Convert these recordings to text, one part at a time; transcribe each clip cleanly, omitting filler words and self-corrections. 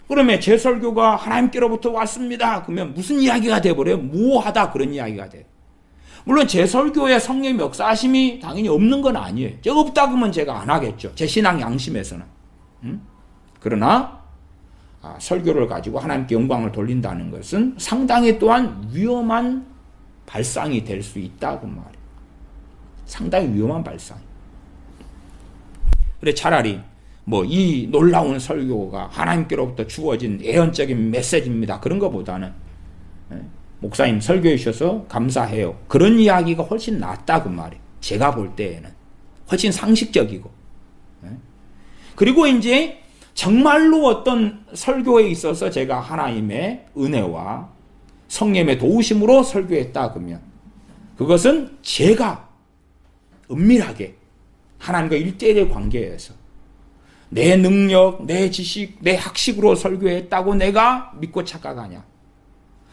그러면 제 설교가 하나님께로부터 왔습니다. 그러면 무슨 이야기가 돼버려요? 모호하다 그런 이야기가 돼요. 물론 제 설교에 성령의 역사하심이 당연히 없는 건 아니에요. 제가 없다 그러면 제가 안 하겠죠. 제 신앙 양심에서는. 그러나 설교를 가지고 하나님께 영광을 돌린다는 것은 상당히 또한 위험한 발상이 될 수 있다고 말이에요. 상당히 위험한 발상. 그래 차라리 이 놀라운 설교가 하나님께로부터 주어진 예언적인 메시지입니다. 그런 것보다는 목사님 설교해 주셔서 감사해요. 그런 이야기가 훨씬 낫다고 말이에요. 제가 볼 때에는 훨씬 상식적이고. 그리고 이제 정말로 어떤 설교에 있어서 제가 하나님의 은혜와 성령의 도우심으로 설교했다 그러면 그것은 제가 은밀하게 하나님과 1대1의 관계에서 내 능력, 내 지식, 내 학식으로 설교했다고 내가 믿고 착각하냐.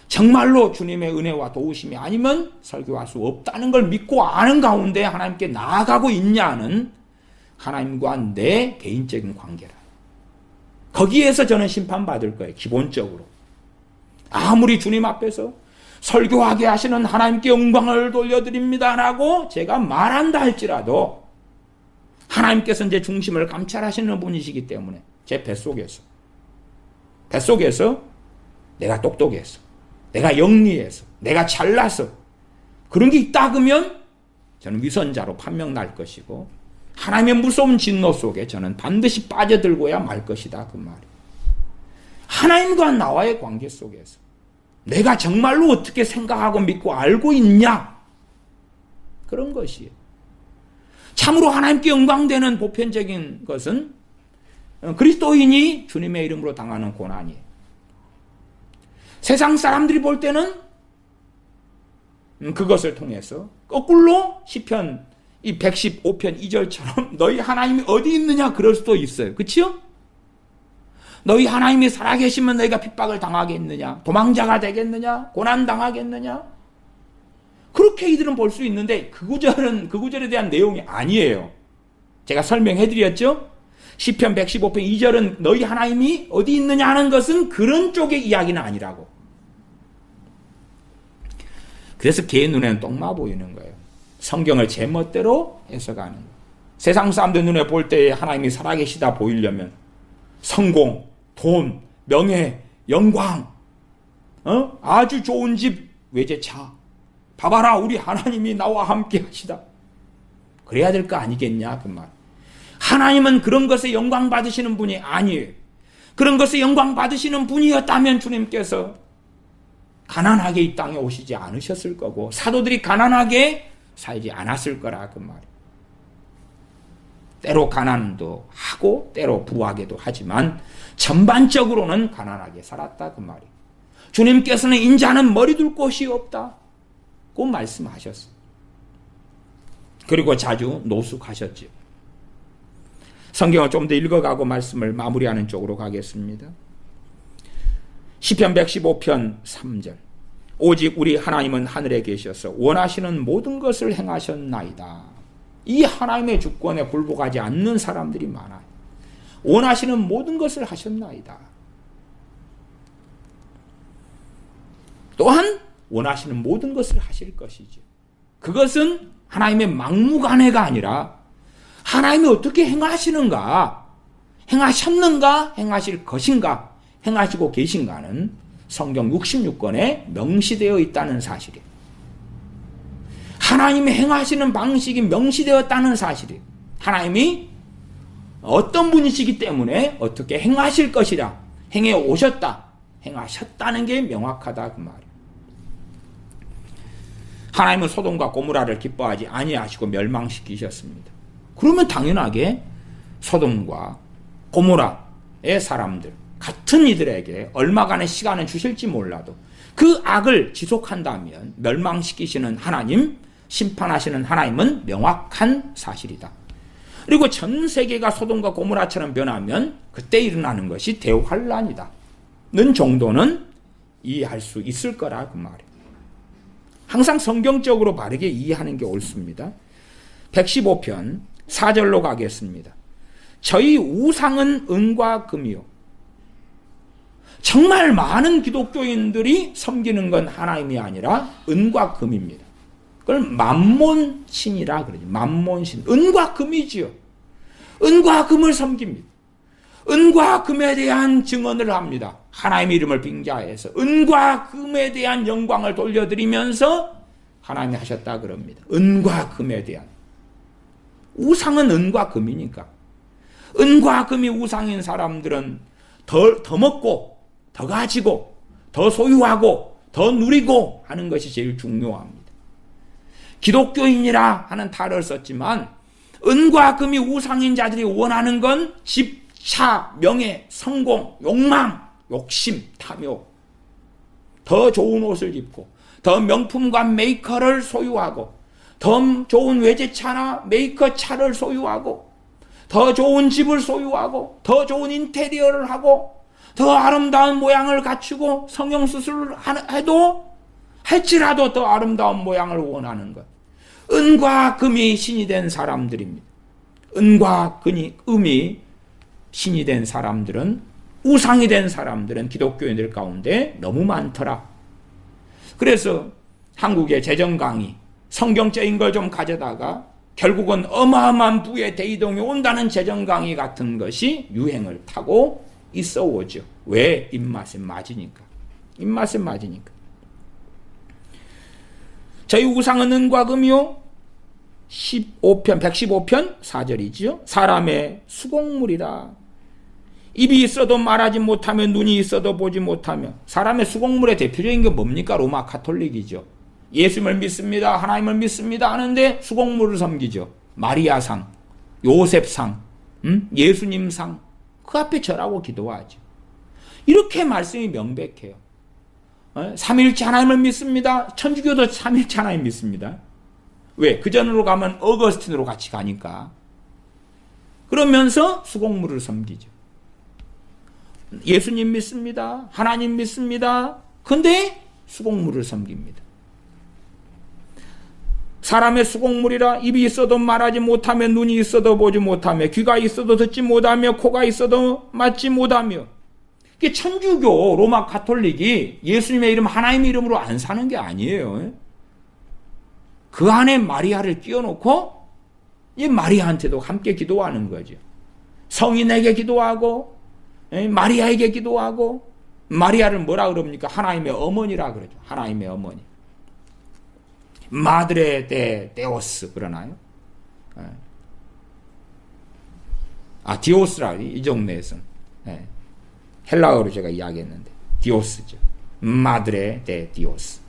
정말로 주님의 은혜와 도우심이 아니면 설교할 수 없다는 걸 믿고 아는 가운데 하나님께 나아가고 있냐는 하나님과 내 개인적인 관계라. 거기에서 저는 심판받을 거예요. 기본적으로. 아무리 주님 앞에서 설교하게 하시는 하나님께 영광을 돌려드립니다라고 제가 말한다 할지라도 하나님께서 제 중심을 감찰하시는 분이시기 때문에 제 뱃속에서 내가 똑똑해서 내가 영리해서 내가 잘나서 그런 게 있다 그러면 저는 위선자로 판명 날 것이고 하나님의 무서운 진노 속에 저는 반드시 빠져들고야 말 것이다 그 말이에요. 하나님과 나와의 관계 속에서 내가 정말로 어떻게 생각하고 믿고 알고 있냐 그런 것이에요. 참으로 하나님께 영광되는 보편적인 것은 그리스도인이 주님의 이름으로 당하는 고난이에요. 세상 사람들이 볼 때는 그것을 통해서 거꾸로 시편 이 115편 2절처럼 너희 하나님이 어디 있느냐 그럴 수도 있어요. 그렇죠? 너희 하나님이 살아계시면 너희가 핍박을 당하겠느냐, 도망자가 되겠느냐, 고난당하겠느냐, 그렇게 이들은 볼 수 있는데 그 구절에 대한 내용이 아니에요. 제가 설명해드렸죠? 시편 115편 2절은 너희 하나님이 어디 있느냐 하는 것은 그런 쪽의 이야기는 아니라고. 그래서 개의 눈에는 똥마 보이는 거예요. 성경을 제멋대로 해석하는 거예요. 세상 사람들 눈에 볼 때 하나님이 살아계시다 보이려면 성공, 돈, 명예, 영광, 아주 좋은 집, 외제차, 봐봐라 우리 하나님이 나와 함께 하시다. 그래야 될 거 아니겠냐 그 말. 하나님은 그런 것에 영광 받으시는 분이 아니에요. 그런 것에 영광 받으시는 분이었다면 주님께서 가난하게 이 땅에 오시지 않으셨을 거고 사도들이 가난하게 살지 않았을 거라 그 말이에요. 때로 가난도 하고 때로 부하게도 하지만 전반적으로는 가난하게 살았다 그 말이에요. 주님께서는 인자는 머리 둘 곳이 없다 고 말씀하셨어요. 그리고 자주 노숙하셨죠. 성경을 좀 더 읽어가고 말씀을 마무리하는 쪽으로 가겠습니다. 시편 115편 3절 오직 우리 하나님은 하늘에 계셔서 원하시는 모든 것을 행하셨나이다. 이 하나님의 주권에 굴복하지 않는 사람들이 많아요. 원하시는 모든 것을 하셨나이다. 또한 원하시는 모든 것을 하실 것이죠. 그것은 하나님의 막무가내가 아니라 하나님이 어떻게 행하시는가, 행하셨는가, 행하실 것인가, 행하시고 계신가는 성경 66권에 명시되어 있다는 사실이에요. 하나님이 행하시는 방식이 명시되었다는 사실이에요. 하나님이 어떤 분이시기 때문에 어떻게 행하실 것이라 행해 오셨다, 행하셨다는 게 명확하다 그 말이에요. 하나님은 소돔과 고모라를 기뻐하지 아니하시고 멸망시키셨습니다. 그러면 당연하게 소돔과 고모라의 사람들 같은 이들에게 얼마간의 시간을 주실지 몰라도 그 악을 지속한다면 멸망시키시는 하나님, 심판하시는 하나님은 명확한 사실이다. 그리고 전 세계가 소돔과 고모라처럼 변하면 그때 일어나는 것이 대환란이다 는 정도는 이해할 수 있을 거라 그 말이에요. 항상 성경적으로 바르게 이해하는 게 옳습니다. 115편 4절로 가겠습니다. 저희 우상은 은과 금이요 정말 많은 기독교인들이 섬기는 건 하나님이 아니라 은과 금입니다. 그걸 만몬신이라 그러죠. 만몬신. 은과 금이지요. 은과 금을 섬깁니다. 은과 금에 대한 증언을 합니다. 하나님의 이름을 빙자해서 은과 금에 대한 영광을 돌려드리면서 하나님이 하셨다 그럽니다. 은과 금에 대한. 우상은 은과 금이니까. 은과 금이 우상인 사람들은 더 먹고 더 가지고 더 소유하고 더 누리고 하는 것이 제일 중요합니다. 기독교인이라 하는 탈을 썼지만 은과 금이 우상인 자들이 원하는 건 집, 차, 명예, 성공, 욕망, 욕심, 탐욕. 더 좋은 옷을 입고 더 명품과 메이커를 소유하고 더 좋은 외제차나 메이커 차를 소유하고 더 좋은 집을 소유하고 더 좋은 인테리어를 하고 더 아름다운 모양을 갖추고 성형수술을 해도 할지라도 더 아름다운 모양을 원하는 것. 은과 금이 신이 된 사람들입니다. 은과 금이 신이 된 사람들은, 우상이 된 사람들은 기독교인들 가운데 너무 많더라. 그래서 한국의 재정 강의, 성경적인 걸 좀 가져다가 결국은 어마어마한 부의 대이동이 온다는 재정 강의 같은 것이 유행을 타고 있어 오죠. 왜? 입맛에 맞으니까. 입맛에 맞으니까. 저희 우상은 은과 금이요. 115편 4절이지요. 사람의 수공물이라. 입이 있어도 말하지 못하며 눈이 있어도 보지 못하며. 사람의 수공물의 대표적인 게 뭡니까? 로마 가톨릭이죠. 예수님을 믿습니다. 하나님을 믿습니다. 하는데 수공물을 섬기죠. 마리아상, 요셉상, 예수님상. 그 앞에 절하고 기도하죠. 이렇게 말씀이 명백해요. 삼일체 하나님을 믿습니다. 천주교도 삼일체 하나님 믿습니다. 왜? 그 전으로 가면 어거스틴으로 같이 가니까. 그러면서 수공물을 섬기죠. 예수님 믿습니다. 하나님 믿습니다. 근데 수공물을 섬깁니다. 사람의 수공물이라. 입이 있어도 말하지 못하며 눈이 있어도 보지 못하며 귀가 있어도 듣지 못하며 코가 있어도 맡지 못하며. 이게 천주교 로마 가톨릭이 예수님의 이름 하나님의 이름으로 안 사는 게 아니에요. 그 안에 마리아를 끼워놓고 이 마리아한테도 함께 기도하는 거죠. 성인에게 기도하고 마리아에게 기도하고. 마리아를 뭐라 그럽니까? 하나님의 어머니라 그러죠. 하나님의 어머니. 마드레 데 데오스 그러나요? 디오스라 이 종류에서는. 헬라어로 제가 이야기했는데 디오스죠. 마드레 데 디오스.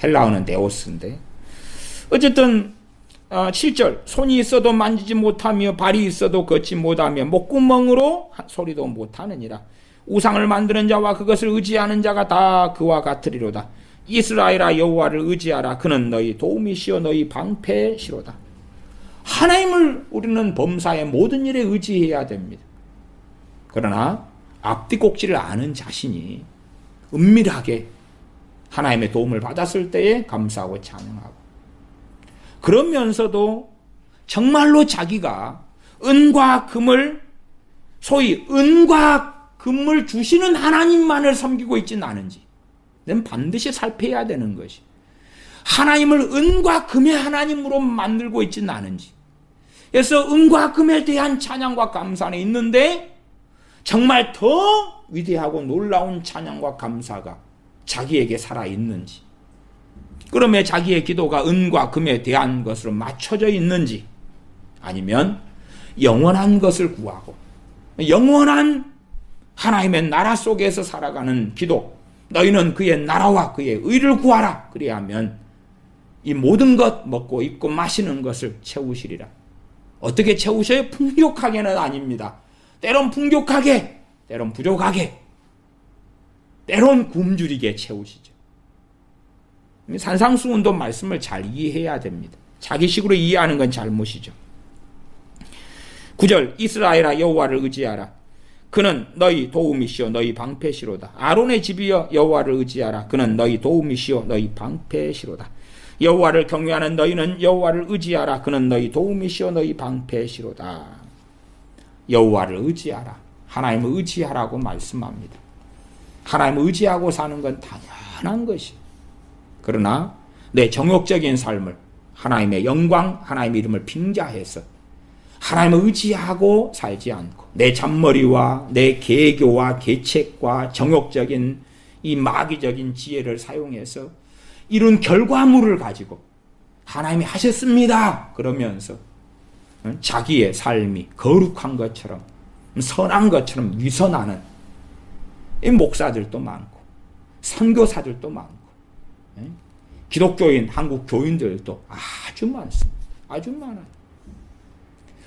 헬라어는 데오스인데. 어쨌든 7절 손이 있어도 만지지 못하며 발이 있어도 걷지 못하며 목구멍으로 소리도 못하느니라. 우상을 만드는 자와 그것을 의지하는 자가 다 그와 같으리로다. 이스라엘아 여호와를 의지하라. 그는 너희 도움이시오 너희 방패시로다. 하나님을 우리는 범사의 모든 일에 의지해야 됩니다. 그러나 앞뒤 꼭지를 아는 자신이 은밀하게 하나님의 도움을 받았을 때에 감사하고 찬양하고, 그러면서도 정말로 자기가 은과 금을, 소위 은과 금을 주시는 하나님만을 섬기고 있지는 않은지 는 반드시 살펴야 되는 것이, 하나님을 은과 금의 하나님으로 만들고 있지는 않은지. 그래서 은과 금에 대한 찬양과 감사는 있는데 정말 더 위대하고 놀라운 찬양과 감사가 자기에게 살아있는지, 그러면 자기의 기도가 은과 금에 대한 것으로 맞춰져 있는지, 아니면 영원한 것을 구하고 영원한 하나님의 나라 속에서 살아가는 기도, 너희는 그의 나라와 그의 의를 구하라. 그리하면 이 모든 것 먹고 입고 마시는 것을 채우시리라. 어떻게 채우셔요? 풍족하게는 아닙니다. 때론 풍족하게, 때론 부족하게, 때론 굶주리게 채우시죠. 산상수훈도 말씀을 잘 이해해야 됩니다. 자기식으로 이해하는 건 잘못이죠. 9절 이스라엘아 여호와를 의지하라. 그는 너희 도움이시오 너희 방패시로다. 아론의 집이여 여호와를 의지하라. 그는 너희 도움이시오 너희 방패시로다. 여호와를 경외하는 너희는 여호와를 의지하라. 그는 너희 도움이시오 너희 방패시로다. 여호와를 의지하라. 하나님을 의지하라고 말씀합니다. 하나님을 의지하고 사는 건 당연한 것이. 그러나 내 정욕적인 삶을 하나님의 영광, 하나님의 이름을 빙자해서 하나님을 의지하고 살지 않고 내 잔머리와 내 계교와 계책과 정욕적인 이 마귀적인 지혜를 사용해서 이룬 결과물을 가지고 하나님이 하셨습니다 그러면서 자기의 삶이 거룩한 것처럼 선한 것처럼 위선하는 이 목사들도 많고 선교사들도 많고 기독교인 한국 교인들도 아주 많습니다. 아주 많아요.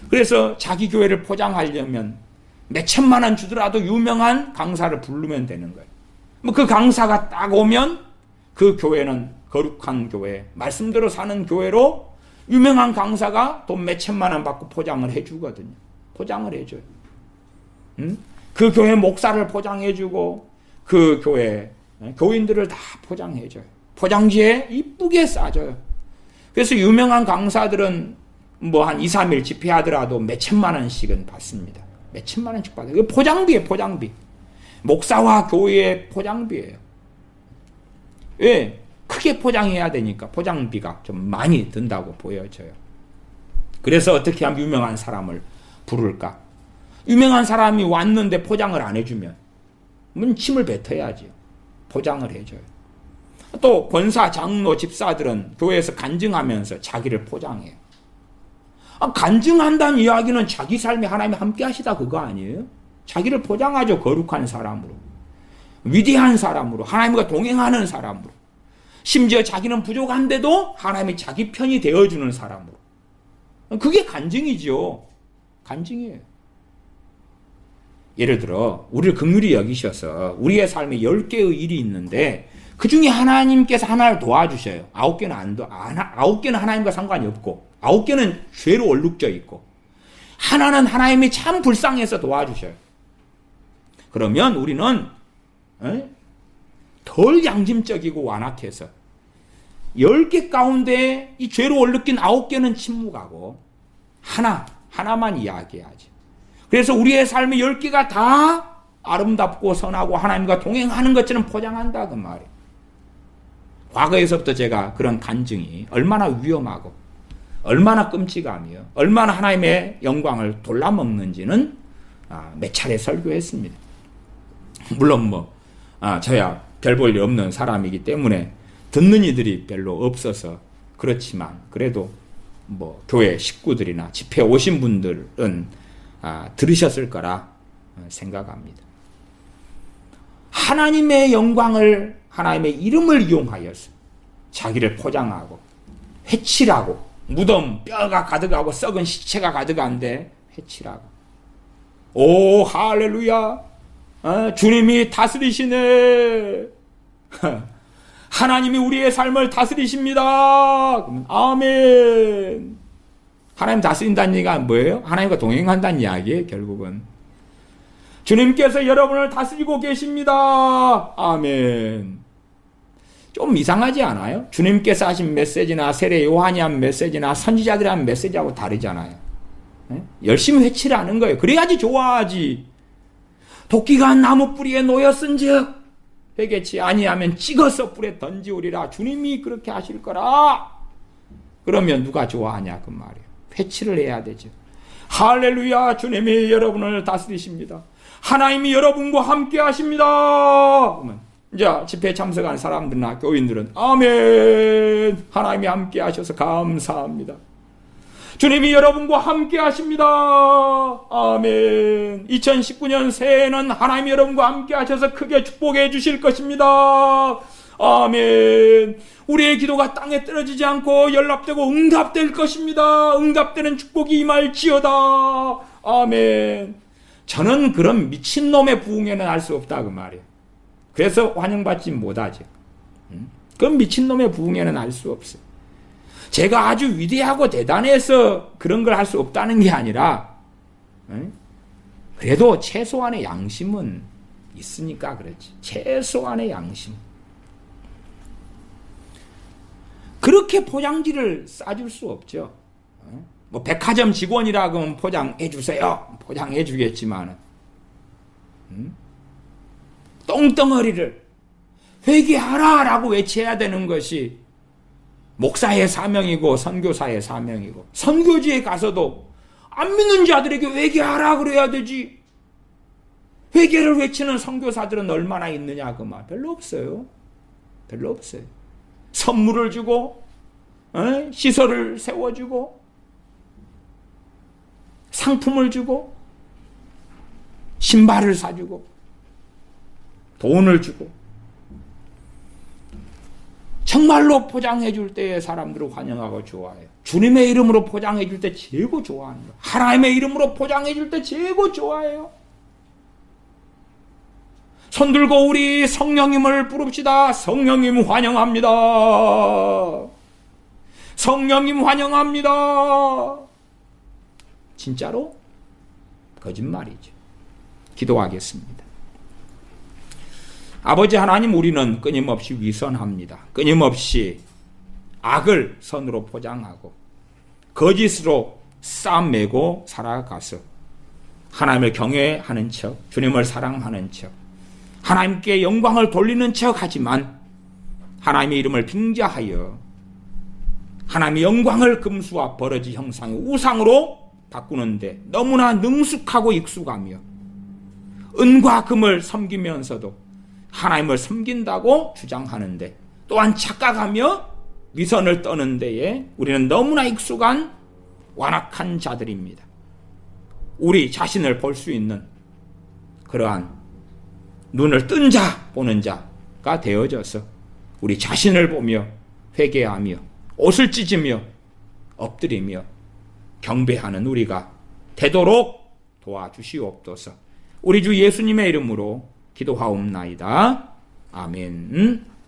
그래서 자기 교회를 포장하려면 몇 천만 원 주더라도 유명한 강사를 부르면 되는 거예요. 뭐 그 강사가 딱 오면 그 교회는 거룩한 교회, 말씀대로 사는 교회로 유명한 강사가 돈 몇 천만 원 받고 포장을 해주거든요. 포장을 해줘요. 그 교회 목사를 포장해주고 그 교회 교인들을 다 포장해줘요. 포장지에 이쁘게 싸줘요. 그래서 유명한 강사들은 뭐 한 2, 3일 집회하더라도 몇 천만 원씩은 받습니다. 몇 천만 원씩 받아요. 이거 포장비예요, 포장비. 목사와 교회의 포장비예요. 왜? 크게 포장해야 되니까 포장비가 좀 많이 든다고 보여져요. 그래서 어떻게 하면 유명한 사람을 부를까? 유명한 사람이 왔는데 포장을 안 해주면 침을 뱉어야죠. 포장을 해줘요. 또 권사, 장로, 집사들은 교회에서 간증하면서 자기를 포장해요. 간증한다는 이야기는 자기 삶에 하나님이 함께 하시다 그거 아니에요? 자기를 포장하죠. 거룩한 사람으로, 위대한 사람으로, 하나님과 동행하는 사람으로, 심지어 자기는 부족한데도 하나님이 자기 편이 되어주는 사람으로. 그게 간증이죠. 간증이에요. 예를 들어 우리를 긍휼히 여기셔서 우리의 삶에 10개의 일이 있는데 그 중에 하나님께서 하나를 도와주셔요. 9개는 하나님과 상관이 없고 9개는 죄로 얼룩져 있고 하나는 하나님이 참 불쌍해서 도와주셔요. 그러면 우리는 덜 양심적이고 완악해서 10개 가운데 이 죄로 얼룩진 9개는 침묵하고 하나만 이야기하지. 그래서 우리의 삶의 10개가 다 아름답고 선하고 하나님과 동행하는 것처럼 포장한다 그 말이에요. 과거에서부터 제가 그런 간증이 얼마나 위험하고 얼마나 끔찍하며 얼마나 하나님의 영광을 돌라먹는지는 몇 차례 설교했습니다. 물론 저야 별 볼 일 없는 사람이기 때문에 듣는 이들이 별로 없어서 그렇지만 그래도 교회 식구들이나 집회 오신 분들은 들으셨을 거라 생각합니다. 하나님의 영광을, 하나님의 이름을 이용하여서 자기를 포장하고 회칠하고 무덤 뼈가 가득하고 썩은 시체가 가득한데 회칠하고 오 할렐루야 주님이 다스리시네 하나님이 우리의 삶을 다스리십니다. 아멘. 하나님 다스린다는 얘기가 뭐예요? 하나님과 동행한다는 이야기예요. 결국은 주님께서 여러분을 다스리고 계십니다. 아멘. 좀 이상하지 않아요? 주님께서 하신 메시지나 세례 요한이 한 메시지나 선지자들이 한 메시지하고 다르잖아요. 네? 열심히 회치라는 거예요. 그래야지 좋아하지. 도끼가 나무 뿌리에 놓였은즉 회개치 아니하면 찍어서 불에 던지우리라. 주님이 그렇게 하실 거라. 그러면 누가 좋아하냐 그 말이에요. 회치를 해야 되죠. 할렐루야 주님이 여러분을 다스리십니다. 하나님이 여러분과 함께 하십니다. 그러면 이제 집회에 참석한 사람들이나 교인들은 아멘. 하나님이 함께 하셔서 감사합니다. 주님이 여러분과 함께 하십니다. 아멘. 2019년 새해에는 하나님이 여러분과 함께 하셔서 크게 축복해 주실 것입니다. 아멘. 우리의 기도가 땅에 떨어지지 않고 연락되고 응답될 것입니다. 응답되는 축복이 임할지어다. 아멘. 저는 그런 미친놈의 부흥에는 할 수 없다 그 말이에요. 그래서 환영받지 못하죠. 그런 미친놈의 부흥에는 할 수 없어요. 제가 아주 위대하고 대단해서 그런 걸 할 수 없다는 게 아니라 그래도 최소한의 양심은 있으니까 그렇지. 최소한의 양심. 그렇게 포장지를 싸줄 수 없죠. 백화점 직원이라 그러면 포장해 주세요. 포장해 주겠지만 똥덩어리를 회개하라라고 외쳐야 되는 것이 목사의 사명이고 선교사의 사명이고, 선교지에 가서도 안 믿는 자들에게 회개하라 그래야 되지. 회개를 외치는 선교사들은 얼마나 있느냐 그 말. 별로 없어요. 별로 없어요. 선물을 주고 시설을 세워주고 상품을 주고 신발을 사주고 돈을 주고, 정말로 포장해 줄 때에 사람들을 환영하고 좋아해요. 주님의 이름으로 포장해 줄 때 최고 좋아하는 거예요. 하나님의 이름으로 포장해 줄 때 최고 좋아해요. 손 들고 우리 성령님을 부릅시다. 성령님 환영합니다. 성령님 환영합니다. 진짜로? 거짓말이죠. 기도하겠습니다. 아버지 하나님, 우리는 끊임없이 위선합니다. 끊임없이 악을 선으로 포장하고 거짓으로 싸매고 살아가서 하나님을 경외하는 척, 주님을 사랑하는 척, 하나님께 영광을 돌리는 척 하지만 하나님의 이름을 빙자하여 하나님의 영광을 금수와 버러지 형상의 우상으로 바꾸는데 너무나 능숙하고 익숙하며, 은과 금을 섬기면서도 하나님을 섬긴다고 주장하는데 또한 착각하며 위선을 떠는 데에 우리는 너무나 익숙한 완악한 자들입니다. 우리 자신을 볼 수 있는 그러한 눈을 뜬 자 보는 자가 되어져서 우리 자신을 보며 회개하며 옷을 찢으며 엎드리며 경배하는 우리가 되도록 도와주시옵소서. 우리 주 예수님의 이름으로 기도하옵나이다. 아멘.